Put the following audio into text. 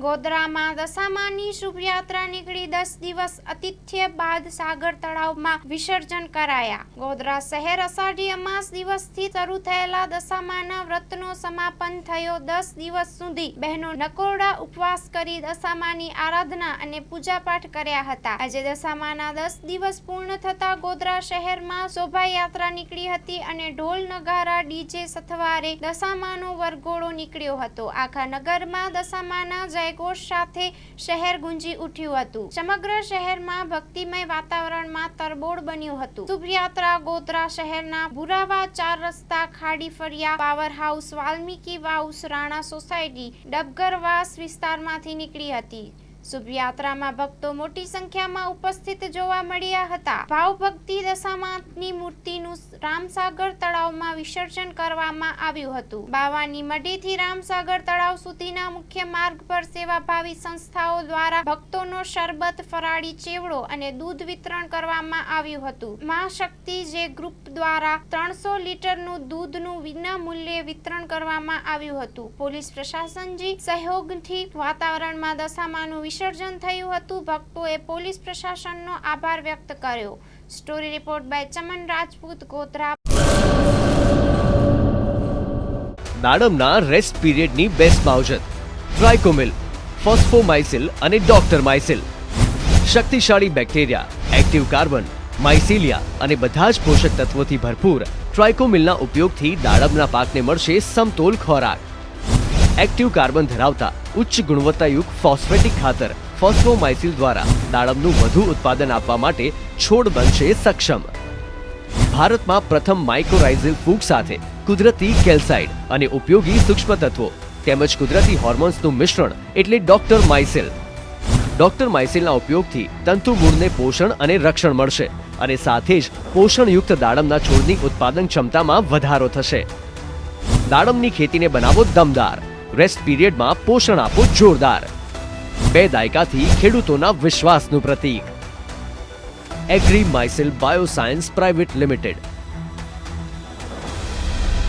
ગોધરામાં દશામાની શુભયાત્રા નીકળી 10 દિવસ અતિથ્ય બાદ સાગર તળાવમાં વિસર્જન કરાયા। ગોધરા શહેર અષાઢી અમાસ દિવસથી શરૂ થયેલા દશામાના વ્રતનો સમાપન થયો। 10 દિવસ સુધી બહેનો નકોરડા ઉપવાસ કરી દશામાની આરાધના અને પૂજાપાઠ કર્યા હતા। આજે દશામાના 10 દિવસ પૂર્ણ થતા ગોધરા શહેરમાં શોભાયાત્રા નીકળી હતી અને ઢોલ નગારા ડીજે સથવારે દશામાનો વરઘોડો નીકળ્યો હતો। આખા નગરમાં દશામાના જયઘોષ સાથે શહેર ગુંજી ઉઠ્યું હતું। સમગ્ર શહેરમાં ભક્તિમય વાતાવરણમાં તરબોળ બન્યું હતું। શુભયાત્રા ગોધરા શહેરના ભુરાવા 4 રસ્તા, ખાડી ફળિયા, પાવર હાઉસ, વાલ્મીકી વાઉસ, રાણા સોસાયટી, ડબગરવાસ વિસ્તારમાંથી નીકળી હતી। શુભયાત્રામાં ભક્તો મોટી સંખ્યામાં ઉપસ્થિત જોવા મળ્યા હતા। ભાવભક્તિ દશામાની મૂર્તિનું રામસાગર તળાવમાં વિસર્જન કરવામાં આવ્યું હતું। બાવાની મઢીથી રામસાગર તળાવ સુધીના મુખ્ય માર્ગ પર સેવાભાવી સંસ્થાઓ દ્વારા ભક્તોનો શરબત, ફરાળી ચેવડો અને દૂધ વિતરણ કરવામાં આવ્યું હતું। મા શક્તિ જે ગ્રુપ દ્વારા 300 લીટરનું દૂધનું વિના મૂલ્યે વિતરણ કરવામાં આવ્યું હતું। પોલીસ પ્રશાસનજી સહયોગથી વાતાવરણમાં દશામાનું વિસર્જન થયું હતું। ભક્તોએ પોલીસ પ્રશાસનનો આભાર વ્યક્ત કર્યો। Story report by Chaman Rajput, Godhra. દાડમના રેસ્ટ પીરિયડની બેસ્ટ માવજત ટ્રાઇકોમિલ, ફોસ્ફોમાઇસિલ અને ડોક્ટર માઇસિલ। શક્તિશાળી બેક્ટેરિયા, એક્ટિવ કાર્બન, માઇસિલિયા અને બધા જ પોષક તત્વોથી ભરપૂર ટ્રાઇકોમિલના ઉપયોગથી દાડમના પાકને મળશે સમતોલ ખોરાક। એક્ટિવ કાર્બન ધરાવતા ઉચ્ચ ગુણવત્તાયુક્ત ફોસ્ફેટિક ખાતર ફોસ્ફોમાઇસિલ દ્વારા દાડમનું વધુ ઉત્પાદન આપવા માટે છોડ બનશે સક્ષમ। ભારતમાં પ્રથમ માઇક્રોરાઇઝલ ફૂગ સાથે કુદરતી કેલ્સાઇડ અને ઉપયોગી સૂક્ષ્મ તત્વો તેમજ કુદરતી હોર્મોન્સનું મિશ્રણ એટલે ડોક્ટર માઇસિલ। ડોક્ટર માઇસિલના ઉપયોગથી તંતુ મૂળને પોષણ અને રક્ષણ મળશે અને સાથે જ પોષણયુક્ત દાડમના છોડની ઉત્પાદન ક્ષમતામાં વધારો થશે। દાડમની ખેતીને બનાવો દમદાર, રેસ્ટ પીરિયડમાં પોષણ આપો જોરદાર। 2 દાયકાથી ખેડૂતોના વિશ્વાસનું પ્રતીક એગ્રી માઇસિલ બાયોસાયન્સ પ્રાઇવેટ લિમિટેડ।